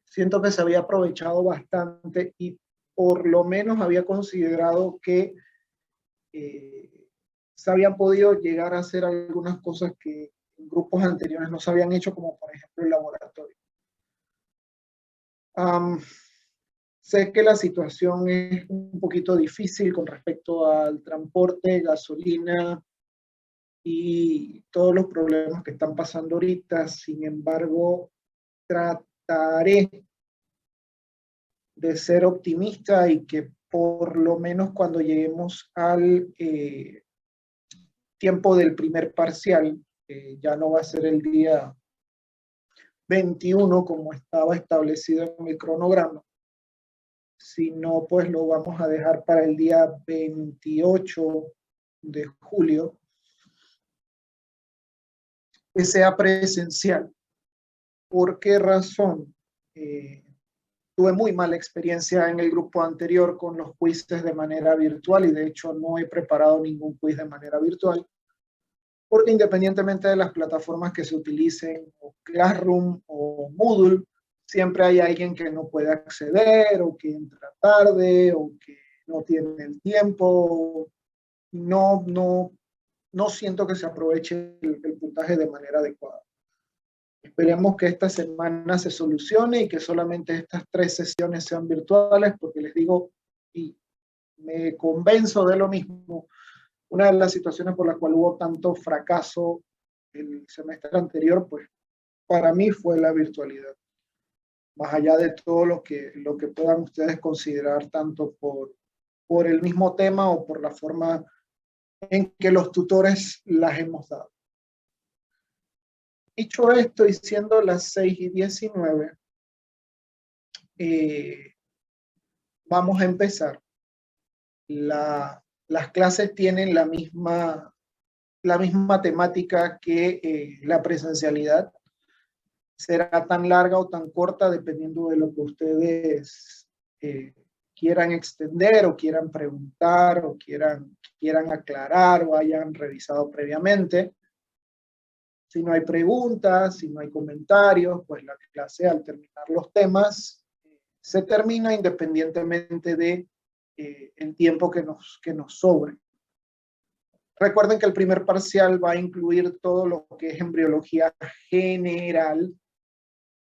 siento que se había aprovechado bastante y por lo menos había considerado que se habían podido llegar a hacer algunas cosas que en grupos anteriores no se habían hecho, como por ejemplo el laboratorio. Sé que la situación es un poquito difícil con respecto al transporte, gasolina y todos los problemas que están pasando ahorita. Sin embargo, trataré de ser optimista y que por lo menos cuando lleguemos al tiempo del primer parcial, ya no va a ser el día 21 como estaba establecido en el cronograma, sino pues lo vamos a dejar para el día 28 de julio, que sea presencial. ¿Por qué razón? Tuve muy mala experiencia en el grupo anterior con los quizzes de manera virtual y de hecho no he preparado ningún quiz de manera virtual, porque independientemente de las plataformas que se utilicen, o Classroom o Moodle, siempre hay alguien que no puede acceder o que entra tarde o que no tiene el tiempo. No siento que se aproveche el puntaje de manera adecuada. Esperemos que esta semana se solucione y que solamente estas 3 sesiones sean virtuales, porque les digo, y me convenzo de lo mismo, una de las situaciones por las cuales hubo tanto fracaso el semestre anterior, pues para mí fue la virtualidad. Más allá de todo lo que puedan ustedes considerar tanto por el mismo tema o por la forma en que los tutores las hemos dado. Dicho esto, y siendo las 6:19, vamos a empezar. Las clases tienen la misma temática que la presencialidad. Será tan larga o tan corta dependiendo de lo que ustedes quieran extender o quieran preguntar o quieran aclarar o hayan revisado previamente. Si no hay preguntas, si no hay comentarios, pues la clase al terminar los temas se termina independientemente de el tiempo que nos sobre. Recuerden que el primer parcial va a incluir todo lo que es embriología general,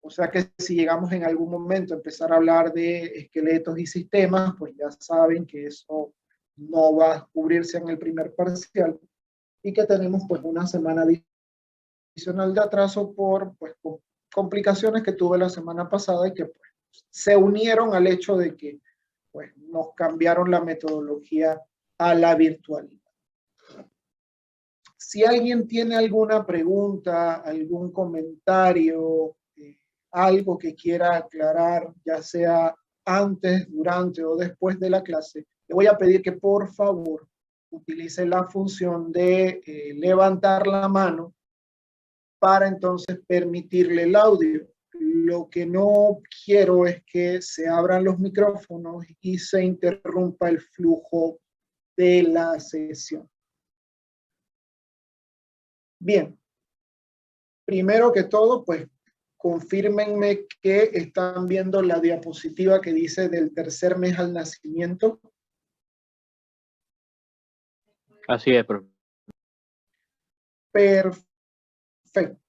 o sea que si llegamos en algún momento a empezar a hablar de esqueletos y sistemas, pues ya saben que eso no va a cubrirse en el primer parcial y que tenemos pues una semana adicional de atraso por pues, complicaciones que tuve la semana pasada y que pues, se unieron al hecho de que pues, nos cambiaron la metodología a la virtualidad. Si alguien tiene alguna pregunta, algún comentario, algo que quiera aclarar, ya sea antes, durante o después de la clase, le voy a pedir que por favor utilice la función de levantar la mano para entonces permitirle el audio. Lo que no quiero es que se abran los micrófonos y se interrumpa el flujo de la sesión. Bien, primero que todo, pues confírmenme que están viendo la diapositiva que dice del tercer mes al nacimiento. Así es, profe. Perfecto.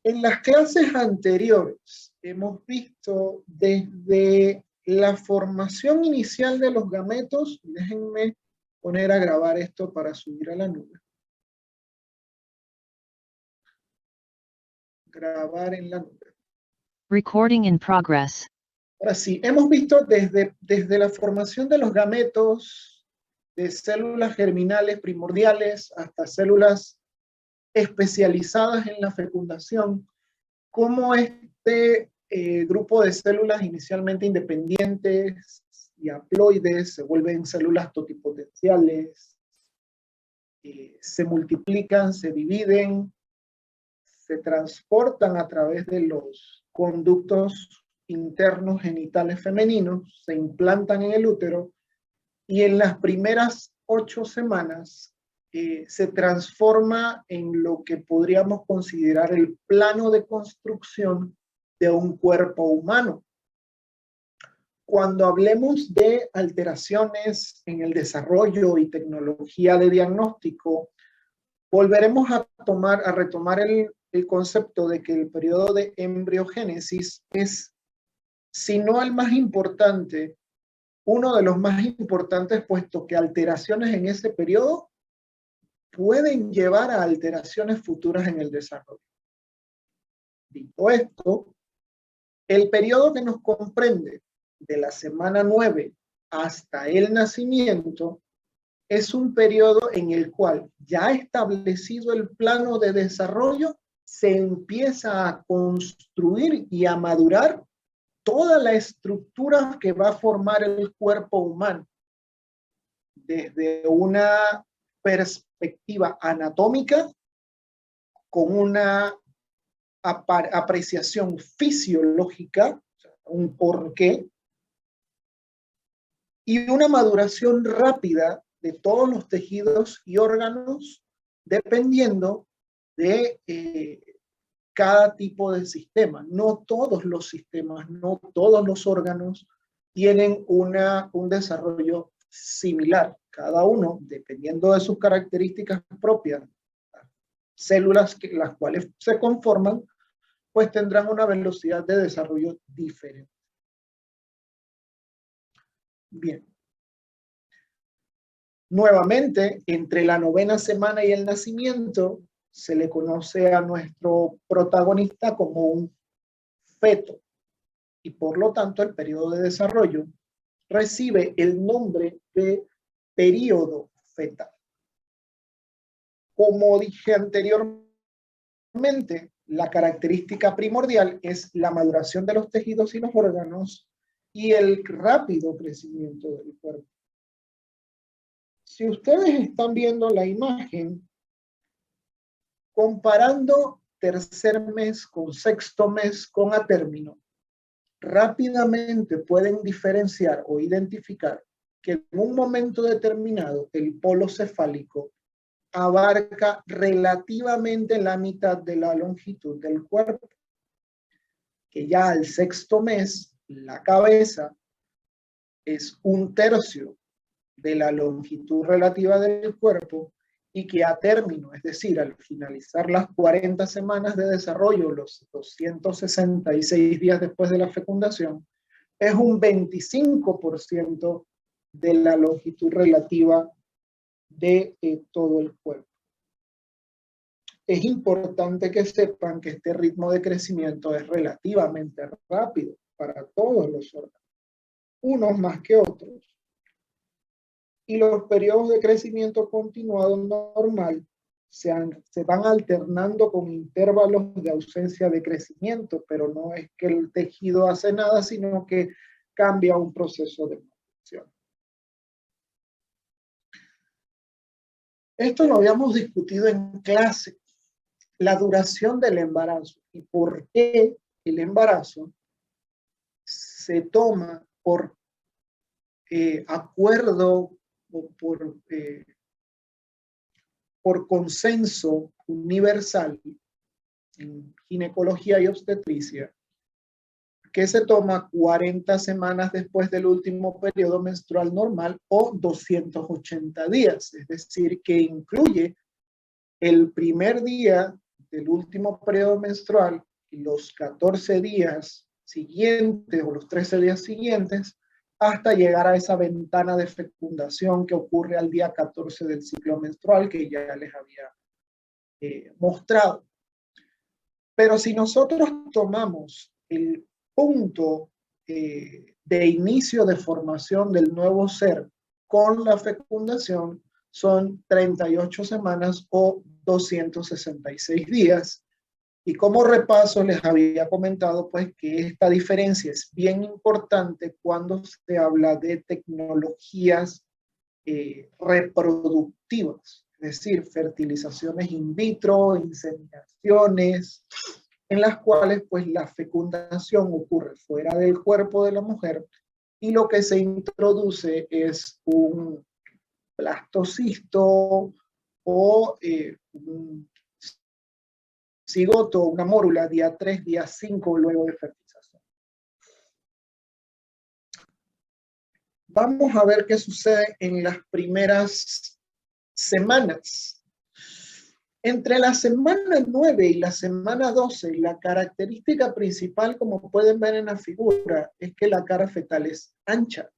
En las clases anteriores hemos visto desde la formación inicial de los gametos. Déjenme poner a grabar esto para subir a la nube. Grabar en la nube. Recording in progress. Ahora sí, hemos visto desde la formación de los gametos, de células germinales primordiales hasta células especializadas en la fecundación, cómo este grupo de células inicialmente independientes y haploides se vuelven células totipotenciales, se multiplican, se dividen, se transportan a través de los conductos internos genitales femeninos, se implantan en el útero y en las primeras 8 semanas se transforma en lo que podríamos considerar el plano de construcción de un cuerpo humano. Cuando hablemos de alteraciones en el desarrollo y tecnología de diagnóstico, volveremos a retomar el concepto de que el periodo de embriogénesis es, si no el más importante, uno de los más importantes, puesto que alteraciones en ese periodo pueden llevar a alteraciones futuras en el desarrollo. Dicho esto, el periodo que nos comprende de la semana 9 hasta el nacimiento es un periodo en el cual, ya establecido el plano de desarrollo, se empieza a construir y a madurar toda la estructura que va a formar el cuerpo humano, desde una perspectiva anatómica, con una apreciación fisiológica, un porqué, y una maduración rápida de todos los tejidos y órganos, dependiendo de cada tipo de sistema. No todos los sistemas, no todos los órganos tienen un desarrollo similar. Cada uno, dependiendo de sus características propias, células las cuales se conforman, pues tendrán una velocidad de desarrollo diferente. Bien. Nuevamente, entre la 9ª semana y el nacimiento, se le conoce a nuestro protagonista como un feto, y por lo tanto el periodo de desarrollo recibe el nombre de período fetal. Como dije anteriormente, la característica primordial es la maduración de los tejidos y los órganos y el rápido crecimiento del cuerpo. Si ustedes están viendo la imagen, comparando tercer mes con sexto mes con a término, rápidamente pueden diferenciar o identificar que en un momento determinado el polo cefálico abarca relativamente la mitad de la longitud del cuerpo, que ya al sexto mes la cabeza es 1/3 de la longitud relativa del cuerpo, y que a término, es decir, al finalizar las 40 semanas de desarrollo, los 266 días después de la fecundación, es un 25% de la longitud relativa de todo el cuerpo. Es importante que sepan que este ritmo de crecimiento es relativamente rápido para todos los órganos, unos más que otros. Y los periodos de crecimiento continuado normal se van alternando con intervalos de ausencia de crecimiento, pero no es que el tejido hace nada, sino que cambia un proceso de maduración. Esto lo habíamos discutido en clase, la duración del embarazo y por qué el embarazo se toma por acuerdo o por consenso universal en ginecología y obstetricia, que se toma 40 semanas después del último periodo menstrual normal o 280 días, es decir, que incluye el primer día del último periodo menstrual y los 14 días siguientes o los 13 días siguientes, hasta llegar a esa ventana de fecundación que ocurre al día 14 del ciclo menstrual, que ya les había mostrado. Pero si nosotros tomamos el punto de inicio de formación del nuevo ser con la fecundación, son 38 semanas o 266 días. Y como repaso les había comentado pues que esta diferencia es bien importante cuando se habla de tecnologías reproductivas, es decir, fertilizaciones in vitro, inseminaciones, en las cuales pues la fecundación ocurre fuera del cuerpo de la mujer y lo que se introduce es un blastocisto o un cigoto, una mórula, día 3, día 5, luego de fertilización. Vamos a ver qué sucede en las primeras semanas. Entre la semana 9 y la semana 12, la característica principal, como pueden ver en la figura, es que la cara fetal es ancha.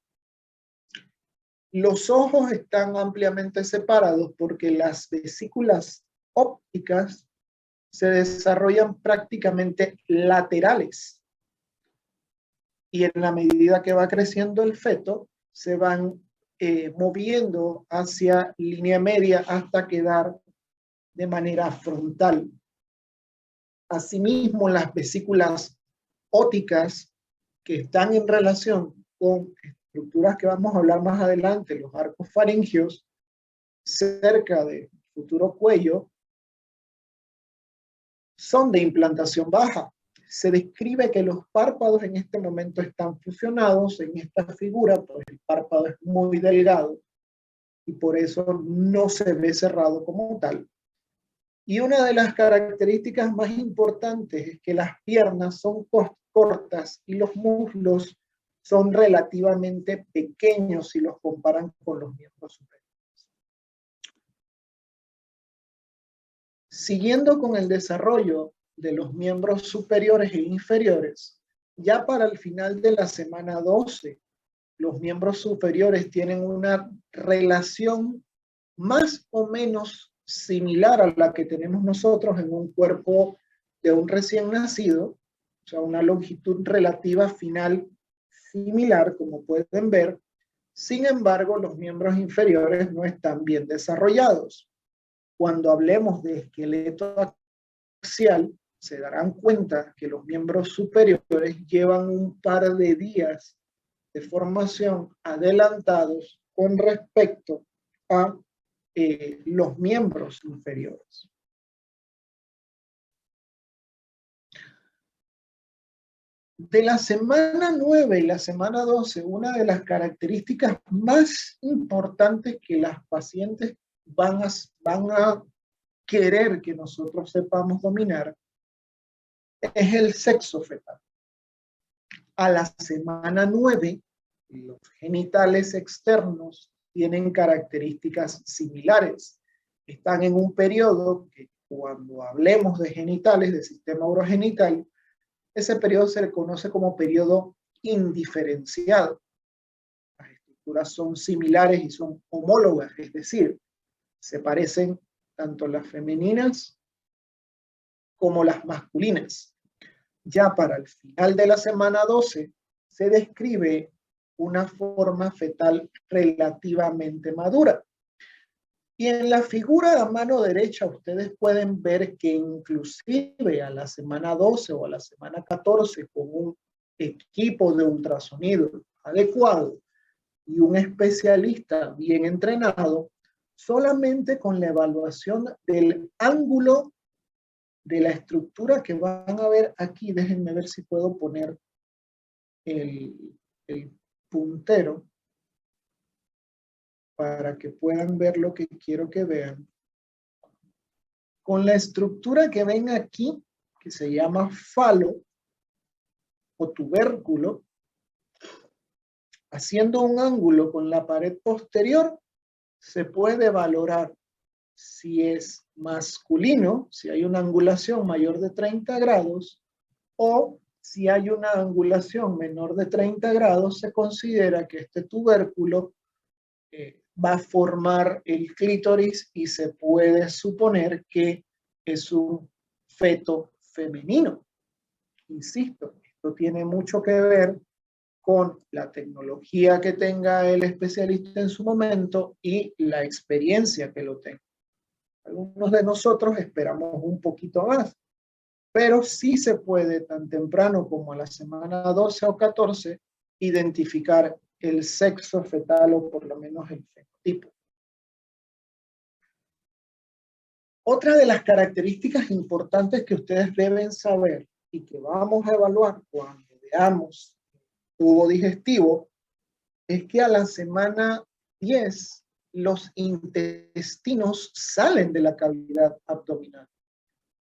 Los ojos están ampliamente separados porque las vesículas ópticas se desarrollan prácticamente laterales. Y en la medida que va creciendo el feto, se van moviendo hacia línea media hasta quedar de manera frontal. Asimismo, las vesículas ópticas que están en relación con estructuras que vamos a hablar más adelante, los arcos faringeos, cerca del futuro cuello, son de implantación baja. Se describe que los párpados en este momento están fusionados. En esta figura, pues el párpado es muy delgado y por eso no se ve cerrado como tal. Y una de las características más importantes es que las piernas son cortas y los muslos son relativamente pequeños si los comparan con los miembros superiores. Siguiendo con el desarrollo de los miembros superiores e inferiores, ya para el final de la semana 12, los miembros superiores tienen una relación más o menos similar a la que tenemos nosotros en un cuerpo de un recién nacido, o sea, una longitud relativa final similar, como pueden ver. Sin embargo, los miembros inferiores no están bien desarrollados. Cuando hablemos de esqueleto axial, se darán cuenta que los miembros superiores llevan un par de días de formación adelantados con respecto a los miembros inferiores. De la semana 9 y la semana 12, una de las características más importantes que las pacientes van a querer que nosotros sepamos dominar es el sexo fetal. A la semana 9, los genitales externos tienen características similares. Están en un periodo que, cuando hablemos de genitales, del sistema urogenital, ese periodo se le conoce como periodo indiferenciado. Las estructuras son similares y son homólogas, es decir, se parecen tanto las femeninas como las masculinas. Ya para el final de la semana 12 se describe una forma fetal relativamente madura. Y en la figura a mano derecha ustedes pueden ver que inclusive a la semana 12 o a la semana 14, con un equipo de ultrasonido adecuado y un especialista bien entrenado, solamente con la evaluación del ángulo de la estructura que van a ver aquí, déjenme ver si puedo poner el puntero para que puedan ver lo que quiero que vean. Con la estructura que ven aquí, que se llama falo o tubérculo, haciendo un ángulo con la pared posterior, se puede valorar si es masculino, si hay una angulación mayor de 30 grados, o si hay una angulación menor de 30 grados, se considera que este tubérculo va a formar el clítoris y se puede suponer que es un feto femenino. Insisto, esto tiene mucho que ver con la tecnología que tenga el especialista en su momento y la experiencia que lo tenga. Algunos de nosotros esperamos un poquito más, pero sí se puede, tan temprano como a la semana 12 o 14, identificar el sexo fetal o por lo menos el fenotipo. Otra de las características importantes que ustedes deben saber y que vamos a evaluar cuando veamos tubo digestivo es que a la semana 10 los intestinos salen de la cavidad abdominal.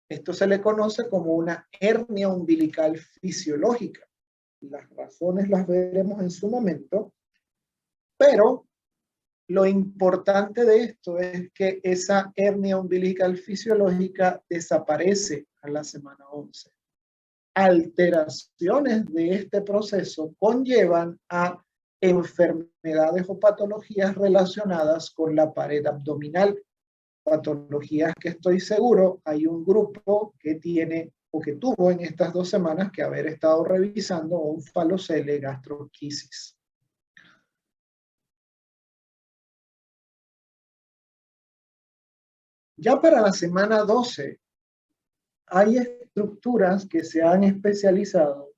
Esto se le conoce como una hernia umbilical fisiológica. Las razones las veremos en su momento, pero lo importante de esto es que esa hernia umbilical fisiológica desaparece a la semana 11. Alteraciones de este proceso conllevan a enfermedades o patologías relacionadas con la pared abdominal. Patologías que estoy seguro hay un grupo que tiene o que tuvo en estas 2 semanas que haber estado revisando un falocele gastroquisis. Ya para la semana 12, hay estructuras que se han especializado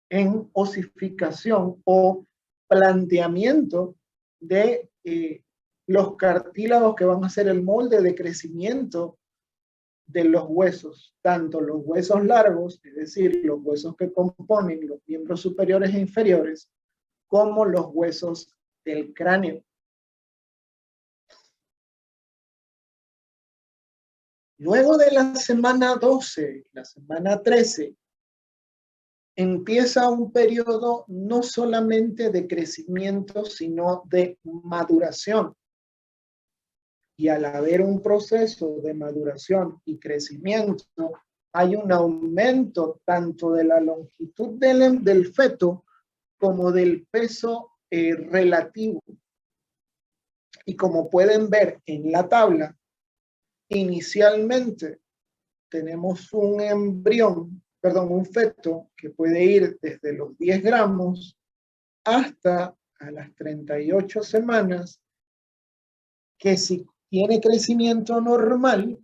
en osificación o planteamiento de los cartílagos que van a ser el molde de crecimiento de los huesos, tanto los huesos largos, es decir, los huesos que componen los miembros superiores e inferiores, como los huesos del cráneo. Luego de la semana 12, la semana 13, empieza un periodo no solamente de crecimiento, sino de maduración. Y al haber un proceso de maduración y crecimiento, hay un aumento tanto de la longitud del feto como del peso relativo. Y como pueden ver en la tabla, inicialmente tenemos un un feto que puede ir desde los 10 gramos hasta a las 38 semanas, que si tiene crecimiento normal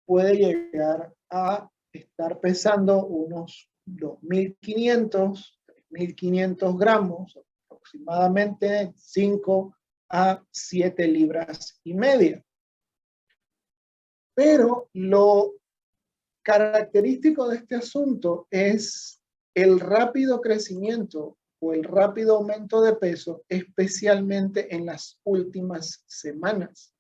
puede llegar a estar pesando unos 2.500, 3.500 gramos, aproximadamente 5 a 7 libras y media. Pero lo característico de este asunto es el rápido crecimiento o el rápido aumento de peso, especialmente en las últimas semanas.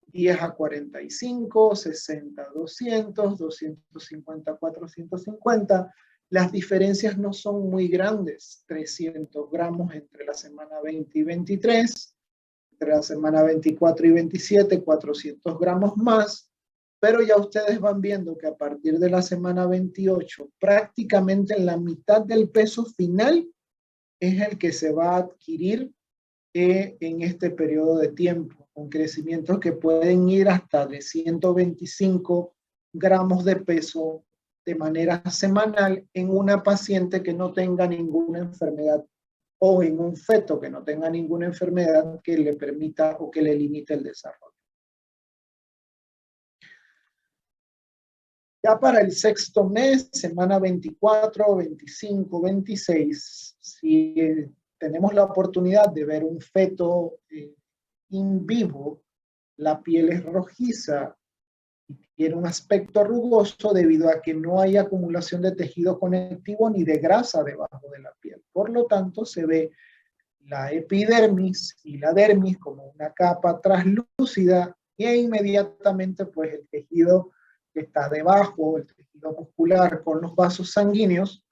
10 a 45, 60 a 200, 250 a 450. Las diferencias no son muy grandes, 300 gramos entre la semana 20 y 23, entre la semana 24 y 27, 400 gramos más, pero ya ustedes van viendo que a partir de la semana 28, prácticamente la mitad del peso final es el que se va a adquirir en este periodo de tiempo, con crecimientos que pueden ir hasta de 125 gramos de peso de manera semanal en una paciente que no tenga ninguna enfermedad o en un feto que no tenga ninguna enfermedad que le permita o que le limite el desarrollo. Ya para el 6º mes, semana 24, 25, 26, si tenemos la oportunidad de ver un feto in vivo, la piel es rojiza y tiene un aspecto rugoso debido a que no hay acumulación de tejido conectivo ni de grasa debajo de la piel. Por lo tanto, se ve la epidermis y la dermis como una capa translúcida e inmediatamente pues el tejido que está debajo, el tejido muscular con los vasos sanguíneos,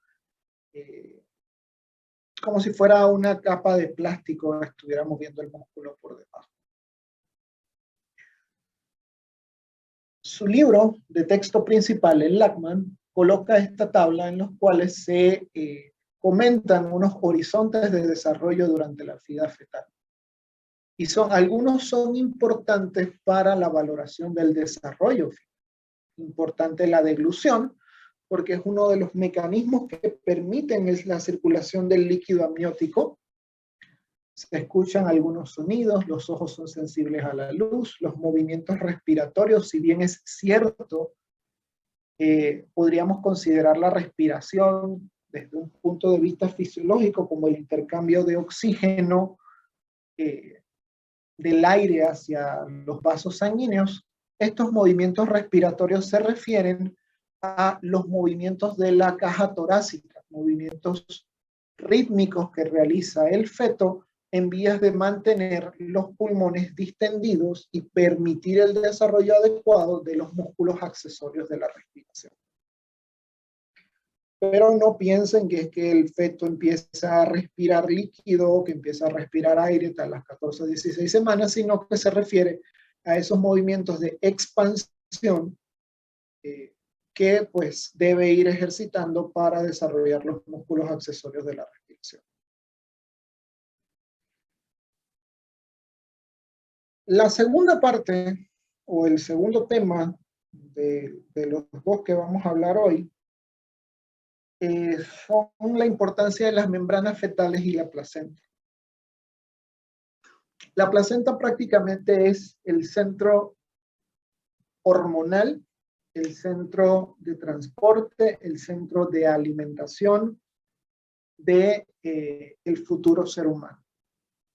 como si fuera una capa de plástico, estuviéramos viendo el músculo por debajo. Su libro de texto principal, el Lachman, coloca esta tabla en los cuales se comentan unos horizontes de desarrollo durante la vida fetal. Y algunos son importantes para la valoración del desarrollo. Importante la deglución, porque es uno de los mecanismos que permiten la circulación del líquido amniótico. Se escuchan algunos sonidos, los ojos son sensibles a la luz, los movimientos respiratorios, si bien es cierto, podríamos considerar la respiración desde un punto de vista fisiológico como el intercambio de oxígeno del aire hacia los vasos sanguíneos. Estos movimientos respiratorios se refieren a los movimientos de la caja torácica, movimientos rítmicos que realiza el feto en vías de mantener los pulmones distendidos y permitir el desarrollo adecuado de los músculos accesorios de la respiración. Pero no piensen que es que el feto empieza a respirar líquido, que empieza a respirar aire hasta las 14 o 16 semanas, sino que se refiere a esos movimientos de expansión que pues debe ir ejercitando para desarrollar los músculos accesorios de la respiración. La segunda parte o el segundo tema de los dos que vamos a hablar hoy son la importancia de las membranas fetales y la placenta. La placenta prácticamente es el centro hormonal, el centro de transporte, el centro de alimentación de el futuro ser humano.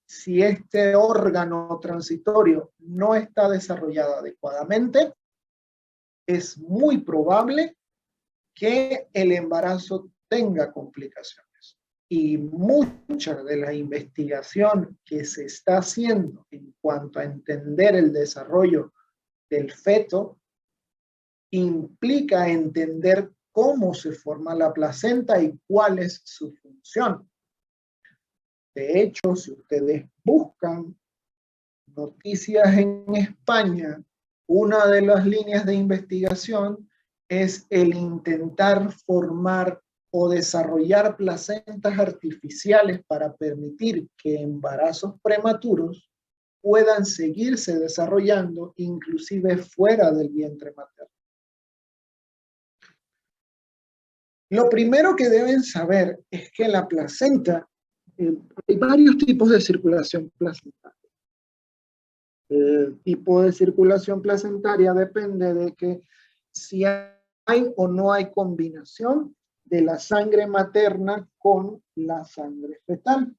Si este órgano transitorio no está desarrollado adecuadamente, es muy probable que el embarazo tenga complicaciones. Y mucha de la investigación que se está haciendo en cuanto a entender el desarrollo del feto implica entender cómo se forma la placenta y cuál es su función. De hecho, si ustedes buscan noticias en España, una de las líneas de investigación es el intentar formar o desarrollar placentas artificiales para permitir que embarazos prematuros puedan seguirse desarrollando inclusive fuera del vientre materno. Lo primero que deben saber es que la placenta, hay varios tipos de circulación placentaria. El tipo de circulación placentaria depende de que si hay o no hay combinación de la sangre materna con la sangre fetal.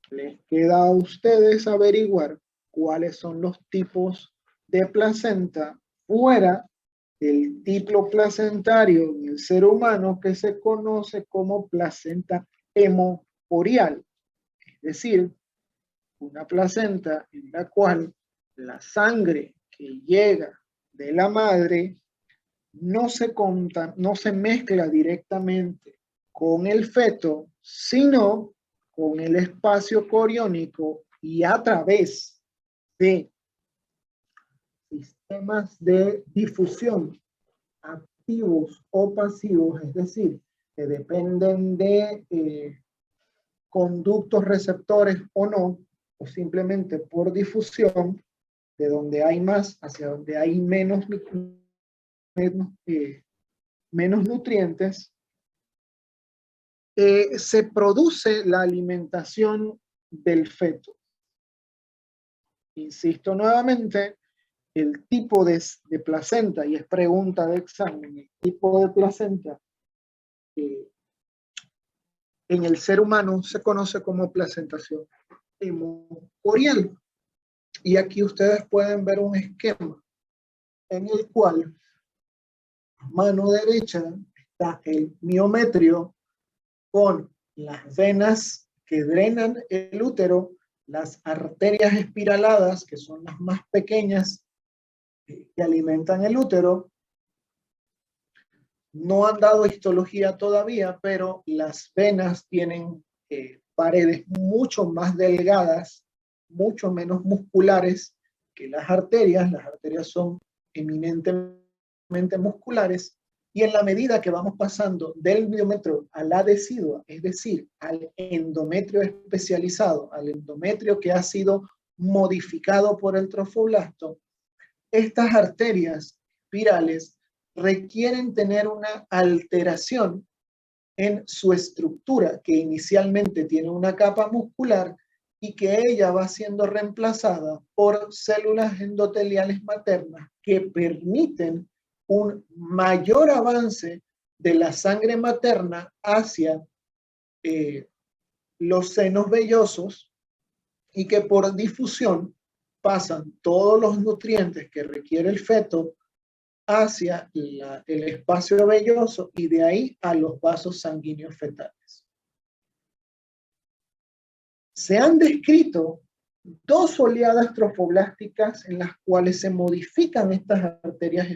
Les queda a ustedes averiguar cuáles son los tipos de placenta fuera del tipo placentario en el ser humano que se conoce como placenta hemoporial, es decir, una placenta en la cual la sangre que llega de la madre no se mezcla directamente con el feto, sino con el espacio coriónico y a través de sistemas de difusión activos o pasivos, es decir, que dependen de conductos receptores o no, o simplemente por difusión, de donde hay más hacia donde hay menos nutrientes, se produce la alimentación del feto. Insisto nuevamente, el tipo de placenta, y es pregunta de examen, el tipo de placenta en el ser humano se conoce como placentación hemoporial. Y aquí ustedes pueden ver un esquema en el cual a mano derecha está el miometrio con las venas que drenan el útero, las arterias espiraladas, que son las más pequeñas que alimentan el útero. No han dado histología todavía, pero las venas tienen paredes mucho más delgadas, mucho menos musculares que las arterias. Las arterias son eminentemente musculares, y en la medida que vamos pasando del miometrio a la decidua, es decir, al endometrio especializado, al endometrio que ha sido modificado por el trofoblasto, estas arterias espirales requieren tener una alteración en su estructura, que inicialmente tiene una capa muscular y que ella va siendo reemplazada por células endoteliales maternas que permiten un mayor avance de la sangre materna hacia los senos vellosos, y que por difusión pasan todos los nutrientes que requiere el feto hacia el espacio velloso y de ahí a los vasos sanguíneos fetales. Se han descrito dos oleadas trofoblásticas en las cuales se modifican estas arterias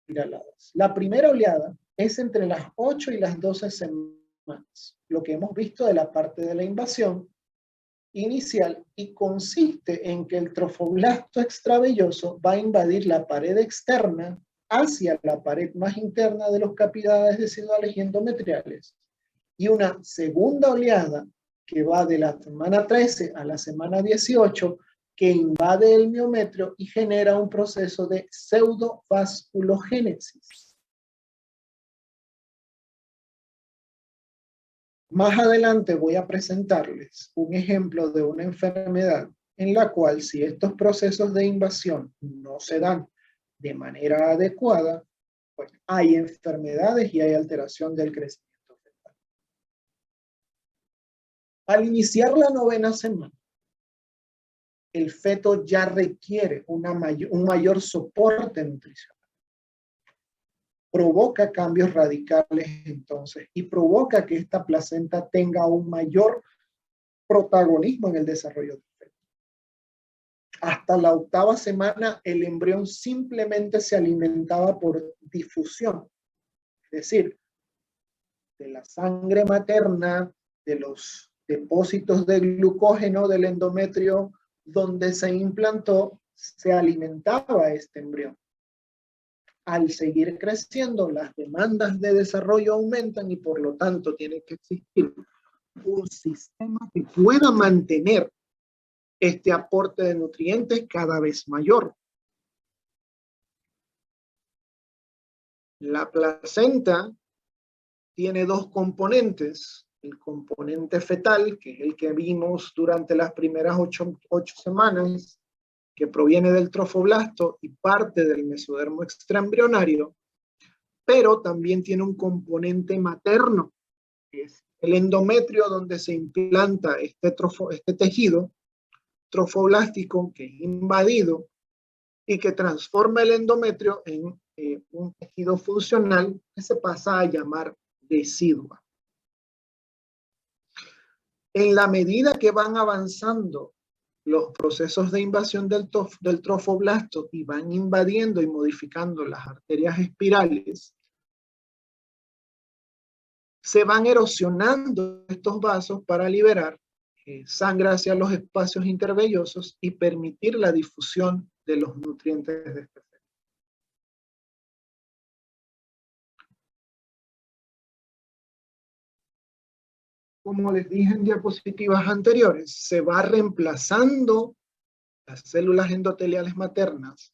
espiraladas. La primera oleada es entre las 8 y las 12 semanas, lo que hemos visto de la parte de la invasión inicial, y consiste en que el trofoblasto extravelloso va a invadir la pared externa hacia la pared más interna de los capilares deciduales y endometriales, y una segunda oleada que va de la semana 13 a la semana 18, que invade el miometrio y genera un proceso de pseudovasculogénesis. Más adelante voy a presentarles un ejemplo de una enfermedad en la cual, si estos procesos de invasión no se dan de manera adecuada, pues hay enfermedades y hay alteración del crecimiento fetal. Al iniciar la 9ª semana, el feto ya requiere un mayor soporte nutricional. Provoca cambios radicales entonces y provoca que esta placenta tenga un mayor protagonismo en el desarrollo del feto. Hasta la 8ª semana el embrión simplemente se alimentaba por difusión, es decir, de la sangre materna, de los depósitos de glucógeno del endometrio donde se implantó, se alimentaba este embrión. Al seguir creciendo, las demandas de desarrollo aumentan y por lo tanto tiene que existir un sistema que pueda mantener este aporte de nutrientes cada vez mayor. La placenta tiene dos componentes: el componente fetal, que es el que vimos durante las primeras 8 semanas, que proviene del trofoblasto y parte del mesodermo extraembrionario, pero también tiene un componente materno, que es el endometrio, donde se implanta este tejido trofoblástico que es invadido y que transforma el endometrio en un tejido funcional que se pasa a llamar decidua. En la medida que van avanzando los procesos de invasión del trofoblasto y van invadiendo y modificando las arterias espirales, se van erosionando estos vasos para liberar sangre hacia los espacios intervellosos y permitir la difusión de los nutrientes de este feto. Como les dije en diapositivas anteriores, se va reemplazando las células endoteliales maternas,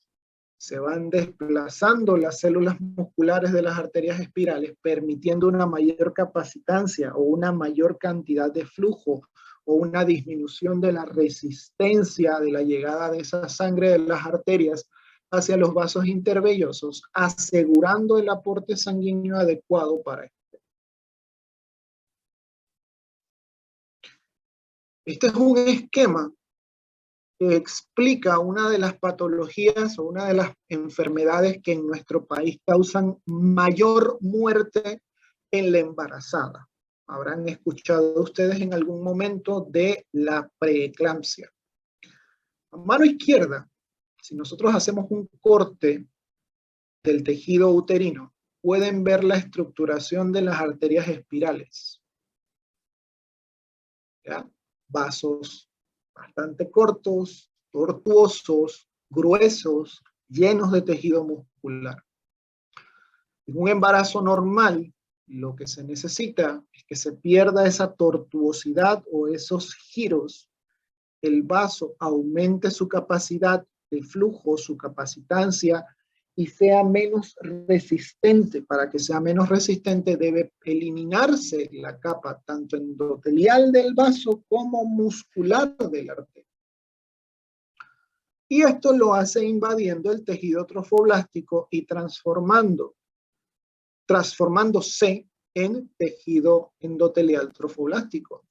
se van desplazando las células musculares de las arterias espirales, permitiendo una mayor capacitancia o una mayor cantidad de flujo o una disminución de la resistencia de la llegada de esa sangre de las arterias hacia los vasos intervellosos, asegurando el aporte sanguíneo adecuado para esto. Este es un esquema que explica una de las patologías o una de las enfermedades que en nuestro país causan mayor muerte en la embarazada. Habrán escuchado ustedes en algún momento de la preeclampsia. A mano izquierda, si nosotros hacemos un corte del tejido uterino, pueden ver la estructuración de las arterias espirales. ¿Ya? Vasos bastante cortos, tortuosos, gruesos, llenos de tejido muscular. En un embarazo normal, lo que se necesita es que se pierda esa tortuosidad o esos giros, el vaso aumente su capacidad de flujo, su capacitancia, y sea menos resistente. Para que sea menos resistente debe eliminarse la capa tanto endotelial del vaso como muscular de la arteria. Y esto lo hace invadiendo el tejido trofoblástico y transformándose en tejido endotelial trofoblástico.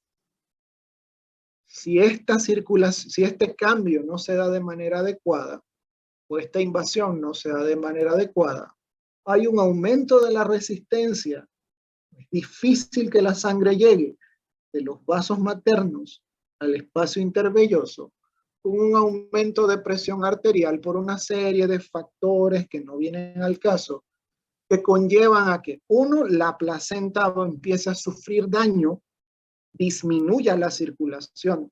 Si este cambio no se da de manera adecuada, o esta invasión no se da de manera adecuada, hay un aumento de la resistencia. Es difícil que la sangre llegue de los vasos maternos al espacio intervelloso con un aumento de presión arterial por una serie de factores que no vienen al caso, que conllevan a que, uno, la placenta empiece a sufrir daño, disminuya la circulación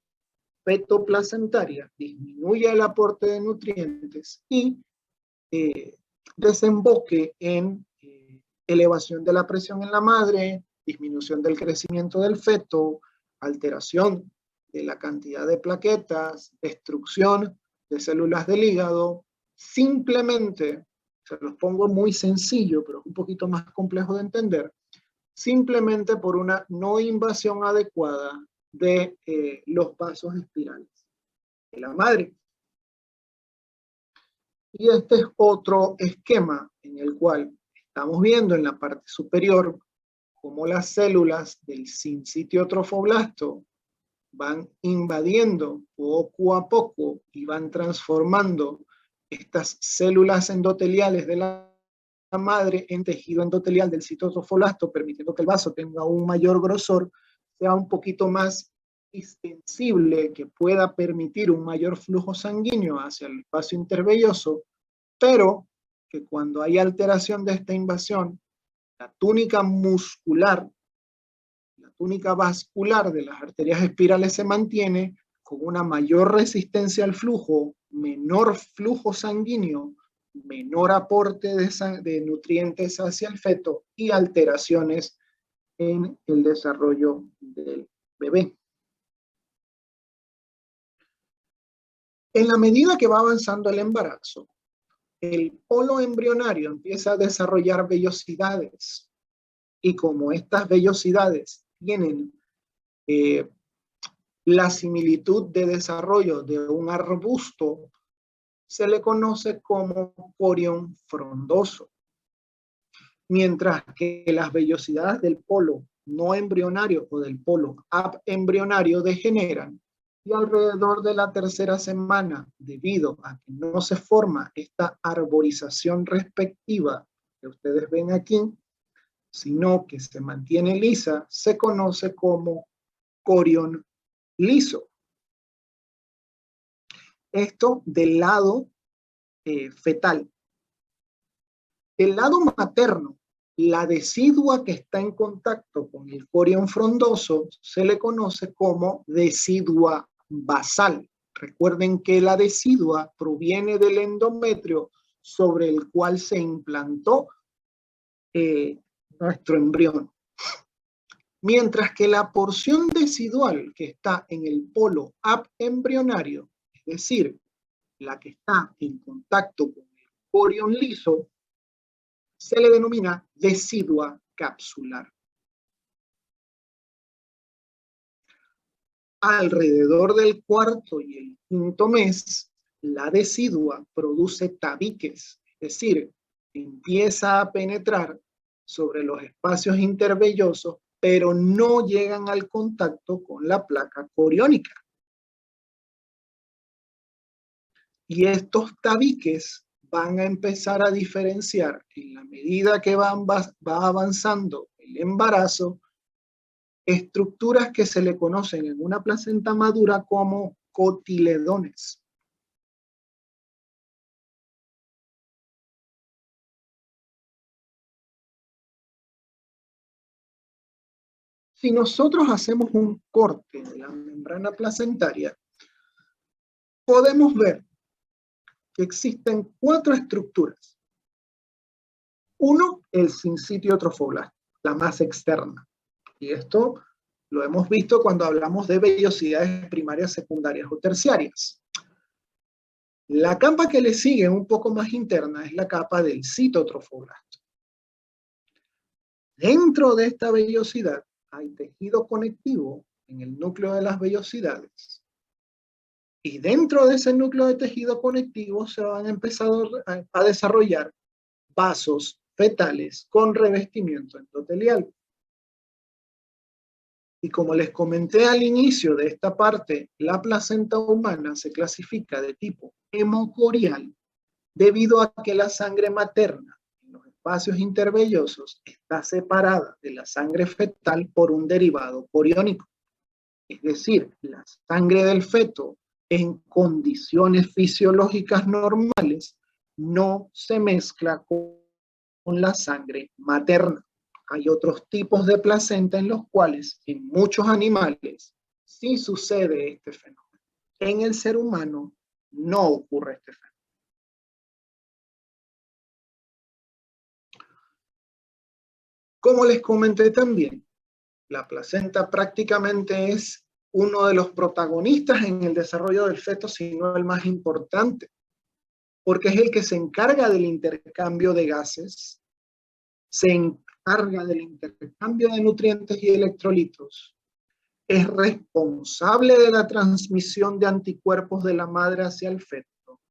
fetoplacentaria, disminuye el aporte de nutrientes y desemboque en elevación de la presión en la madre, disminución del crecimiento del feto, alteración de la cantidad de plaquetas, destrucción de células del hígado. Simplemente, se los pongo muy sencillo, pero es un poquito más complejo de entender, simplemente por una no invasión adecuada de los vasos espirales de la madre. Y este es otro esquema en el cual estamos viendo en la parte superior cómo las células del sinsitio trofoblasto van invadiendo poco a poco y van transformando estas células endoteliales de la madre en tejido endotelial del citotrofoblasto, permitiendo que el vaso tenga un mayor grosor, sea un poquito más extensible, que pueda permitir un mayor flujo sanguíneo hacia el espacio intervelloso, pero que cuando hay alteración de esta invasión, la túnica muscular, la túnica vascular de las arterias espirales se mantiene con una mayor resistencia al flujo, menor flujo sanguíneo, menor aporte de nutrientes hacia el feto y alteraciones en el desarrollo del bebé. En la medida que va avanzando el embarazo, el polo embrionario empieza a desarrollar vellosidades, y como estas vellosidades tienen la similitud de desarrollo de un arbusto, se le conoce como corión frondoso. Mientras que las vellosidades del polo no embrionario o del polo abembrionario degeneran, y alrededor de la tercera semana, debido a que no se forma esta arborización respectiva que ustedes ven aquí, sino que se mantiene lisa, se conoce como corión liso. Esto del lado fetal. Del lado materno, la decidua que está en contacto con el corión frondoso se le conoce como decidua basal. Recuerden que la decidua proviene del endometrio sobre el cual se implantó nuestro embrión. Mientras que la porción decidual que está en el polo abembrionario, es decir, la que está en contacto con el corión liso, se le denomina decidua capsular. Alrededor del cuarto y el quinto mes, la decidua produce tabiques, es decir, empieza a penetrar sobre los espacios intervellosos, pero no llegan al contacto con la placa coriónica. Y estos tabiques van a empezar a diferenciar en la medida que va avanzando el embarazo, estructuras que se le conocen en una placenta madura como cotiledones. Si nosotros hacemos un corte de la membrana placentaria, podemos ver que existen 4 estructuras. Uno, el sinsitio trofoblasto, la más externa. Y esto lo hemos visto cuando hablamos de vellosidades primarias, secundarias o terciarias. La capa que le sigue un poco más interna es la capa del citotrofoblasto. Dentro de esta vellosidad hay tejido conectivo en el núcleo de las vellosidades. Y dentro de ese núcleo de tejido conectivo se van a empezar a desarrollar vasos fetales con revestimiento endotelial. Y como les comenté al inicio de esta parte, la placenta humana se clasifica de tipo hemocorial debido a que la sangre materna en los espacios intervellosos está separada de la sangre fetal por un derivado coriónico. Es decir, la sangre del feto en condiciones fisiológicas normales no se mezcla con la sangre materna. Hay otros tipos de placenta en los cuales en muchos animales sí sucede este fenómeno. En el ser humano no ocurre este fenómeno. Como les comenté también, la placenta prácticamente es uno de los protagonistas en el desarrollo del feto, si no el más importante, porque es el que se encarga del intercambio de gases, se encarga del intercambio de nutrientes y electrolitos, es responsable de la transmisión de anticuerpos de la madre hacia el feto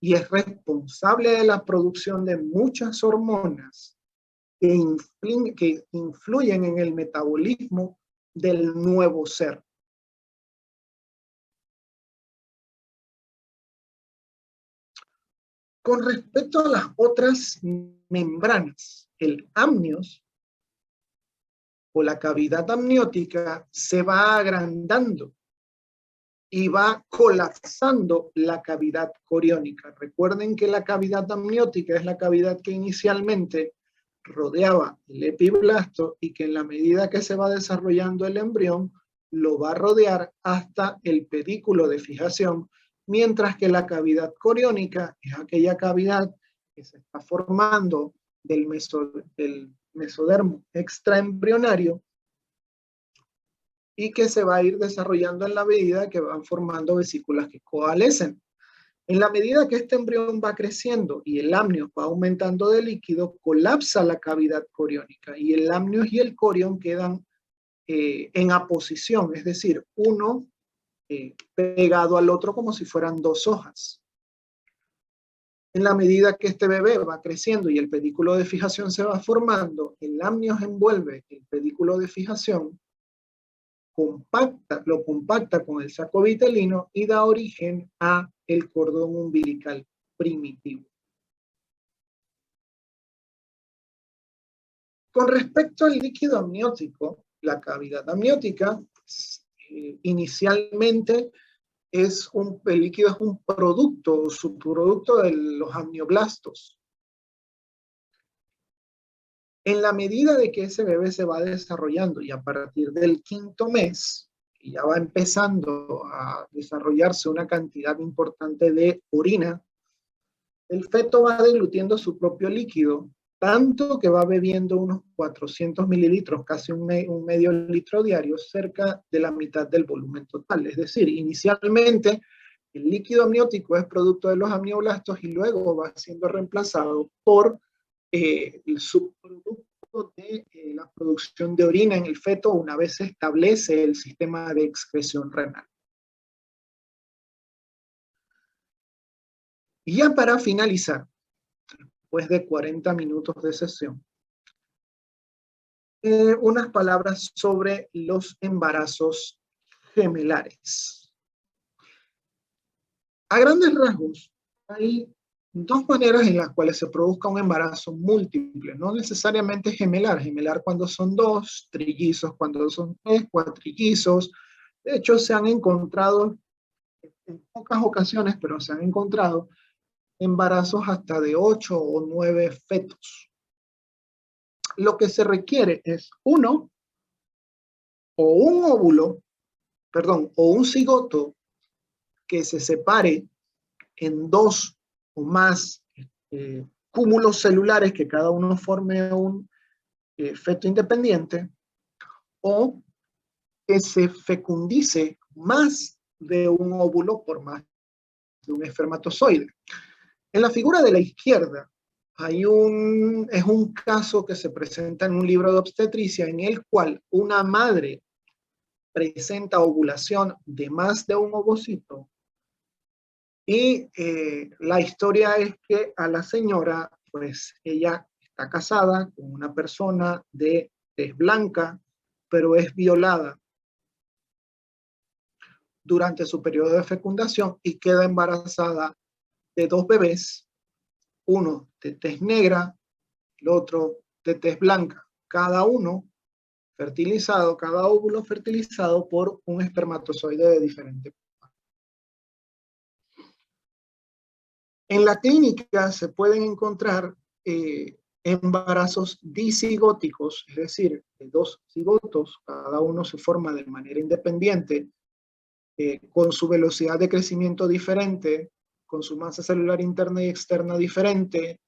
y es responsable de la producción de muchas hormonas que influyen en el metabolismo del nuevo ser. Con respecto a las otras membranas, el amnios o la cavidad amniótica se va agrandando y va colapsando la cavidad coriónica. Recuerden que la cavidad amniótica es la cavidad que inicialmente rodeaba el epiblasto y que en la medida que se va desarrollando el embrión, lo va a rodear hasta el pedículo de fijación, mientras que la cavidad coriónica es aquella cavidad que se está formando del mesodermo extraembrionario y que se va a ir desarrollando en la medida que van formando vesículas que coalescen. En la medida que este embrión va creciendo y el amnios va aumentando de líquido, colapsa la cavidad coriónica y el amnios y el corión quedan en aposición, es decir, uno pegado al otro como si fueran dos hojas. En la medida que este bebé va creciendo y el pedículo de fijación se va formando, el amnios envuelve el pedículo de fijación, lo compacta con el saco vitelino y da origen a el cordón umbilical primitivo. Con respecto al líquido amniótico, la cavidad amniótica inicialmente el líquido es un producto, subproducto de los amnioblastos. En la medida de que ese bebé se va desarrollando y a partir del 5º mes, y ya va empezando a desarrollarse una cantidad importante de orina, el feto va diluyendo su propio líquido, tanto que va bebiendo unos 400 mililitros, casi un medio litro diario, cerca de la mitad del volumen total. Es decir, inicialmente el líquido amniótico es producto de los amnioblastos y luego va siendo reemplazado por el subproducto de la producción de orina en el feto una vez se establece el sistema de excreción renal. Y ya para finalizar, después de 40 minutos de sesión, unas palabras sobre los embarazos gemelares. A grandes rasgos, hay dos maneras en las cuales se produzca un embarazo múltiple, no necesariamente gemelar. Gemelar cuando son dos, trillizos cuando son tres, cuatrillizos. De hecho, se han encontrado en pocas ocasiones, pero se han encontrado embarazos hasta de 8 o 9 fetos. Lo que se requiere es uno o un óvulo, o un cigoto que se separe en dos o más cúmulos celulares que cada uno forme un feto independiente, o que se fecundice más de un óvulo por más de un espermatozoide. En la figura de la izquierda es un caso que se presenta en un libro de obstetricia en el cual una madre presenta ovulación de más de un ovocito y la historia es que a la señora, pues ella está casada con una persona de tez blanca, pero es violada durante su periodo de fecundación y queda embarazada de 2 bebés, uno de tez negra, el otro de tez blanca, cada uno fertilizado, cada óvulo fertilizado por un espermatozoide de diferente. En la clínica se pueden encontrar embarazos disigóticos, es decir, de dos cigotos, cada uno se forma de manera independiente, con su velocidad de crecimiento diferente, con su masa celular interna y externa diferente.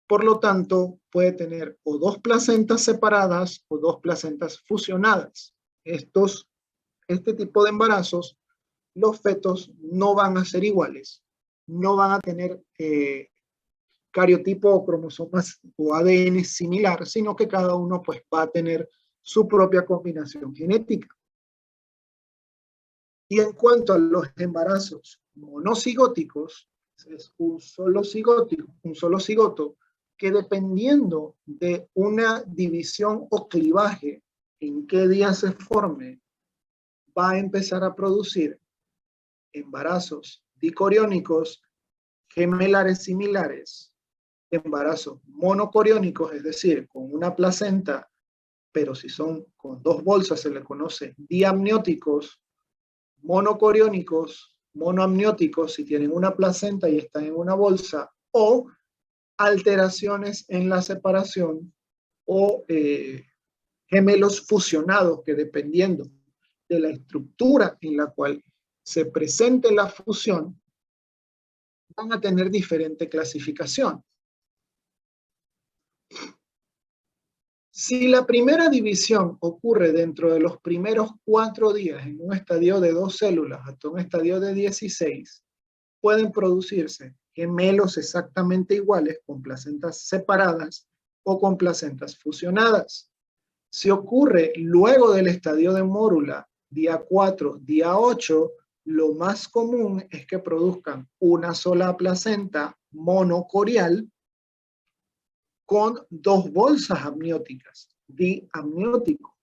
Por lo tanto, puede tener o dos placentas separadas o dos placentas fusionadas. Este tipo de embarazos, los fetos no van a ser iguales, no van a tener cariotipo o cromosomas o ADN similar, sino que cada uno pues, va a tener su propia combinación genética. Y en cuanto a los embarazos monocigóticos, es un solo cigoto, que dependiendo de una división o clivaje en qué día se forme, va a empezar a producir embarazos dicoriónicos gemelares similares, embarazos monocoriónicos, es decir, con una placenta, pero si son con dos bolsas se le conoce diamnióticos, monocoriónicos, monoamnióticos, si tienen una placenta y están en una bolsa, o alteraciones en la separación o gemelos fusionados que dependiendo de la estructura en la cual se presente la fusión, van a tener diferente clasificación. Si la primera división ocurre dentro de los primeros 4 días en un estadio de 2 células hasta un estadio de 16, pueden producirse gemelos exactamente iguales con placentas separadas o con placentas fusionadas. Si ocurre luego del estadio de mórula, día 4, día 8, lo más común es que produzcan una sola placenta monocorial con dos bolsas amnióticas, diamniótico.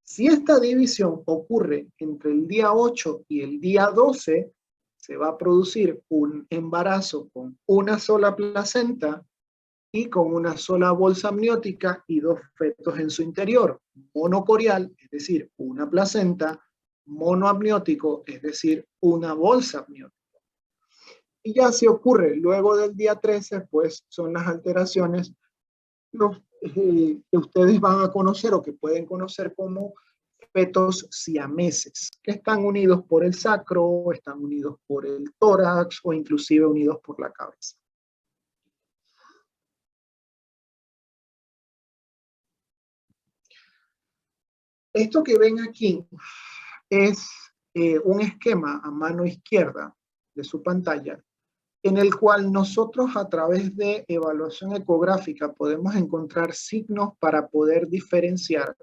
Si esta división ocurre entre el día 8 y el día 12, se va a producir un embarazo con una sola placenta y con una sola bolsa amniótica y dos fetos en su interior. Monocorial, es decir, una placenta, monoamniótico, es decir, una bolsa amniótica. Y ya si ocurre luego del día 13, pues son las alteraciones que ustedes van a conocer o que pueden conocer como fetos siameses, que están unidos por el sacro, están unidos por el tórax o inclusive unidos por la cabeza. Esto que ven aquí es un esquema a mano izquierda de su pantalla, en el cual nosotros a través de evaluación ecográfica podemos encontrar signos para poder diferenciar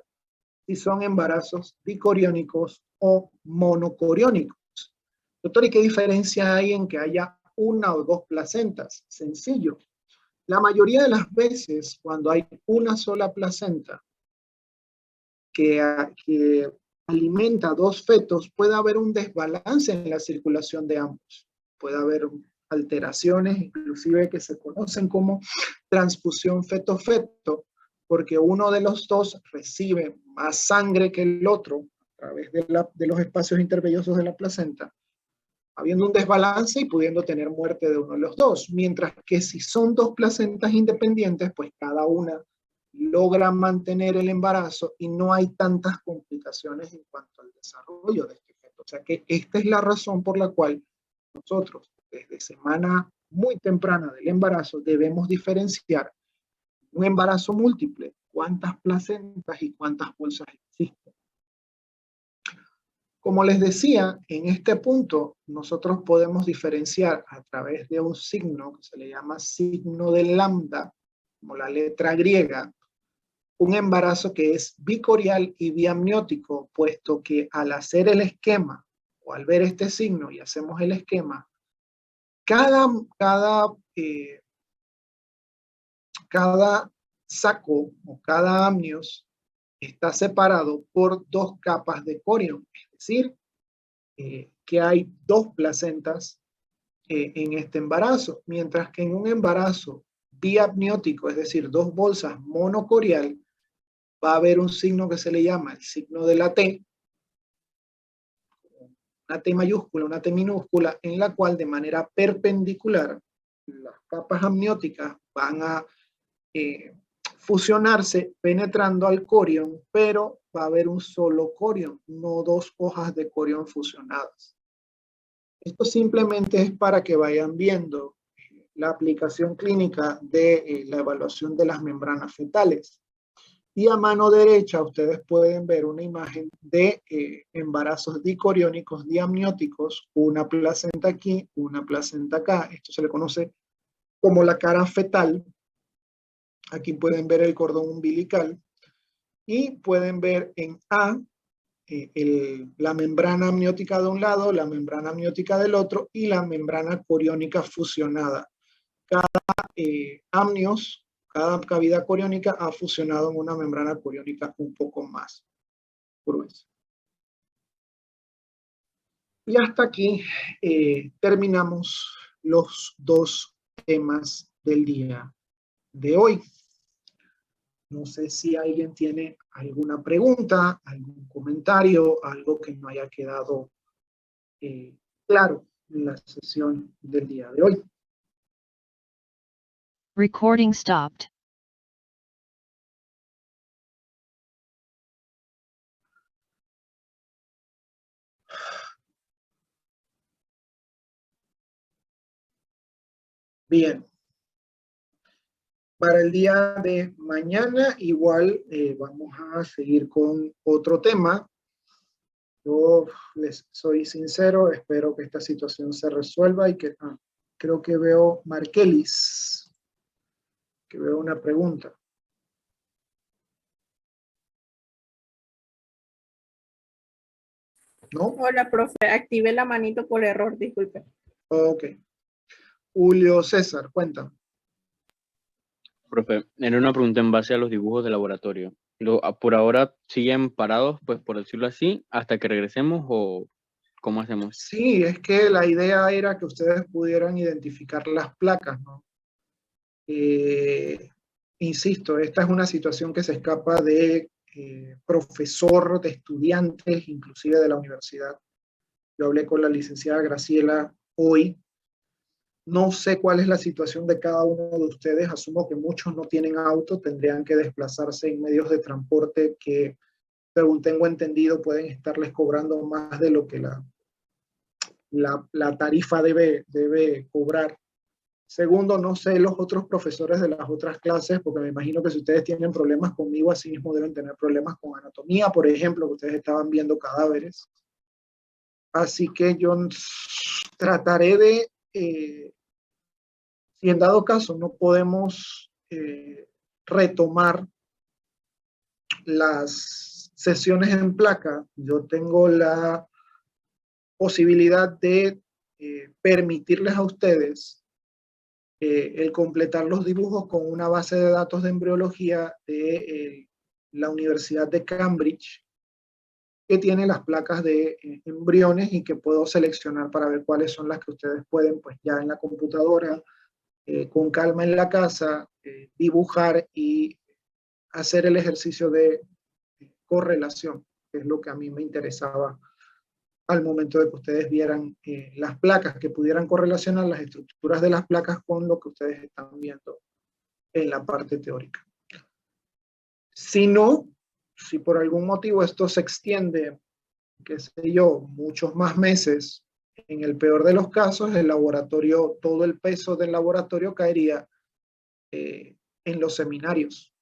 si son embarazos dicoriónicos o monocoriónicos. Doctor, ¿y qué diferencia hay en que haya una o dos placentas? Sencillo. La mayoría de las veces, cuando hay una sola placenta que alimenta dos fetos, puede haber un desbalance en la circulación de ambos. Puede haber alteraciones, inclusive que se conocen como transfusión feto-feto, porque uno de los dos recibe más sangre que el otro a través de los espacios intervellosos de la placenta, habiendo un desbalance y pudiendo tener muerte de uno de los dos. Mientras que si son dos placentas independientes, pues cada una logra mantener el embarazo y no hay tantas complicaciones en cuanto al desarrollo de este feto. O sea que esta es la razón por la cual nosotros, desde semana muy temprana del embarazo, debemos diferenciar un embarazo múltiple, cuántas placentas y cuántas bolsas existen. Como les decía, en este punto nosotros podemos diferenciar a través de un signo que se le llama signo de lambda, como la letra griega, un embarazo que es bicorial y biamniótico, puesto que al hacer el esquema o al ver este signo y hacemos el esquema, cada saco o cada amnios está separado por dos capas de corión, es decir, que hay dos placentas en este embarazo, mientras que en un embarazo biamniótico, es decir, dos bolsas monocorial, va a haber un signo que se le llama el signo de la T, una T mayúscula, una T minúscula, en la cual de manera perpendicular las capas amnióticas van a fusionarse penetrando al corion, pero va a haber un solo corion, no dos hojas de corion fusionadas. Esto simplemente es para que vayan viendo la aplicación clínica de la evaluación de las membranas fetales. Y a mano derecha ustedes pueden ver una imagen de embarazos dicoriónicos diamnióticos, una placenta aquí, una placenta acá. Esto se le conoce como la cara fetal. Aquí pueden ver el cordón umbilical y pueden ver en A la membrana amniótica de un lado, la membrana amniótica del otro y la membrana coriónica fusionada. Cada amnios, cada cavidad coriónica ha fusionado en una membrana coriónica un poco más gruesa. Y hasta aquí terminamos los dos temas del día de hoy. No sé si alguien tiene alguna pregunta, algún comentario, algo que no haya quedado claro en la sesión del día de hoy. Recording stopped. Bien. Para el día de mañana igual vamos a seguir con otro tema. Yo les soy sincero, espero que esta situación se resuelva y que creo que veo Markelis, que veo una pregunta. ¿No? Hola, profe. Activé la manito por error, disculpe. Ok. Julio César, cuéntame. Profe, era una pregunta en base a los dibujos de laboratorio. ¿Por ahora siguen parados, pues por decirlo así, hasta que regresemos o cómo hacemos? Sí, es que la idea era que ustedes pudieran identificar las placas, ¿no? Insisto, esta es una situación que se escapa de profesor, de estudiantes, inclusive de la universidad. Yo hablé con la licenciada Graciela hoy. No sé cuál es la situación de cada uno de ustedes. Asumo que muchos no tienen auto, tendrían que desplazarse en medios de transporte que, según tengo entendido, pueden estarles cobrando más de lo que la tarifa debe cobrar. Segundo, no sé los otros profesores de las otras clases, porque me imagino que si ustedes tienen problemas conmigo, así mismo deben tener problemas con anatomía, por ejemplo, que ustedes estaban viendo cadáveres. Así que yo trataré de, si en dado caso no podemos retomar las sesiones en placa, yo tengo la posibilidad de permitirles a ustedes el completar los dibujos con una base de datos de embriología de la Universidad de Cambridge, que tiene las placas de embriones y que puedo seleccionar para ver cuáles son las que ustedes pueden, pues ya en la computadora, con calma en la casa, dibujar y hacer el ejercicio de correlación, que es lo que a mí me interesaba al momento de que ustedes vieran las placas, que pudieran correlacionar las estructuras de las placas con lo que ustedes están viendo en la parte teórica. Si no, si por algún motivo esto se extiende, qué sé yo, muchos más meses, en el peor de los casos, el laboratorio, todo el peso del laboratorio caería en los seminarios,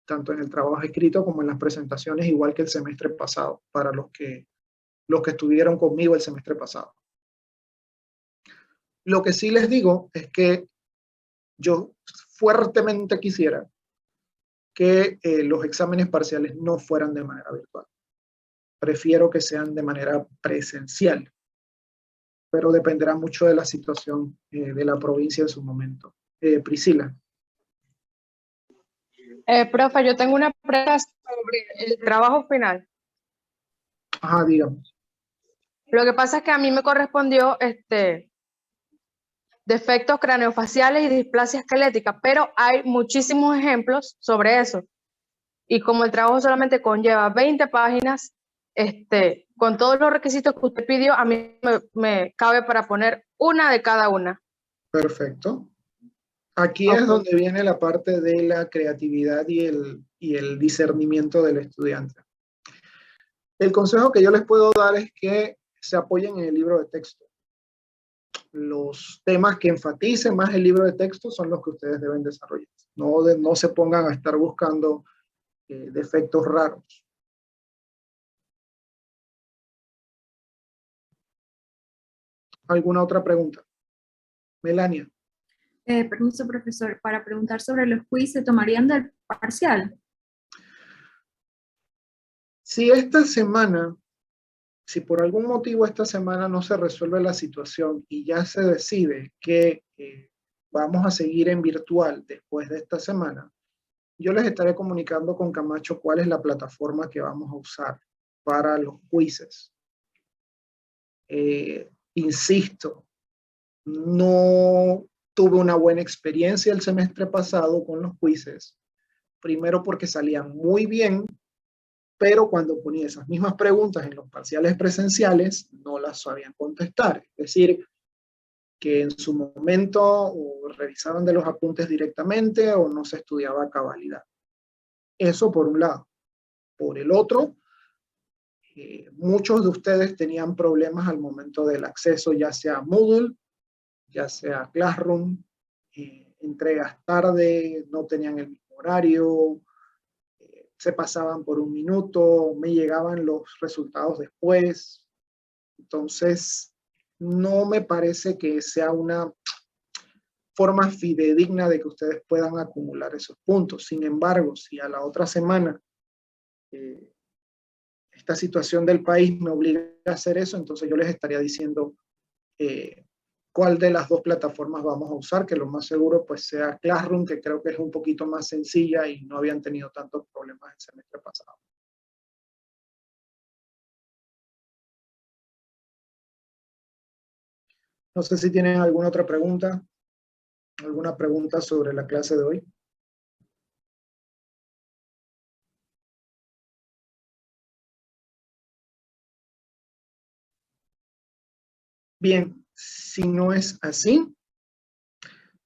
tanto en el trabajo escrito como en las presentaciones, igual que el semestre pasado, para los que estuvieron conmigo el semestre pasado. Lo que sí les digo es que yo fuertemente quisiera que los exámenes parciales no fueran de manera virtual. Prefiero que sean de manera presencial, pero dependerá mucho de la situación de la provincia en su momento. Priscila. Profe, yo tengo una pregunta sobre el trabajo final. Ajá, digamos. Lo que pasa es que a mí me correspondió defectos craneofaciales y displasia esquelética, pero hay muchísimos ejemplos sobre eso. y como el trabajo solamente conlleva 20 páginas, con todos los requisitos que usted pidió, a mí me cabe para poner una de cada una. Perfecto. Aquí es donde viene la parte de la creatividad y el discernimiento del estudiante. El consejo que yo les puedo dar es que se apoyen en el libro de texto. Los temas que enfaticen más el libro de texto son los que ustedes deben desarrollar. No se pongan a estar buscando defectos raros. ¿Alguna otra pregunta? Melania. Permiso, profesor, para preguntar sobre los quiz, ¿se tomarían del parcial? Si por algún motivo esta semana no se resuelve la situación y ya se decide que vamos a seguir en virtual después de esta semana, yo les estaré comunicando con Camacho cuál es la plataforma que vamos a usar para los quizzes. Insisto, no tuve una buena experiencia el semestre pasado con los quizzes. Primero porque salían muy bien, pero cuando ponía esas mismas preguntas en los parciales presenciales, no las sabían contestar. Es decir, que en su momento o revisaban de los apuntes directamente o no se estudiaba a cabalidad. Eso por un lado. Por el otro, muchos de ustedes tenían problemas al momento del acceso, ya sea a Moodle, ya sea Classroom, entregas tarde, no tenían el mismo horario, se pasaban por un minuto, me llegaban los resultados después. Entonces, no me parece que sea una forma fidedigna de que ustedes puedan acumular esos puntos. Sin embargo, si a la otra semana esta situación del país me obliga a hacer eso, entonces yo les estaría diciendo cuál de las dos plataformas vamos a usar, que lo más seguro pues sea Classroom, que creo que es un poquito más sencilla y no habían tenido tantos problemas el semestre pasado. No sé si tienen alguna otra pregunta, alguna pregunta sobre la clase de hoy. Bien, si no es así,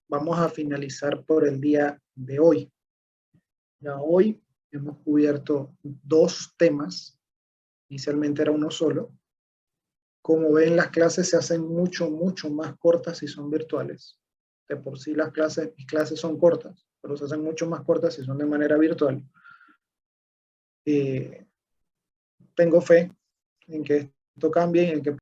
vamos a finalizar por el día de hoy. Ya hoy hemos cubierto 2 temas, inicialmente era uno solo. Como ven, las clases se hacen mucho más cortas si son virtuales. De por sí mis clases son cortas, pero se hacen mucho más cortas si son de manera virtual. Tengo fe en que esto cambie y en que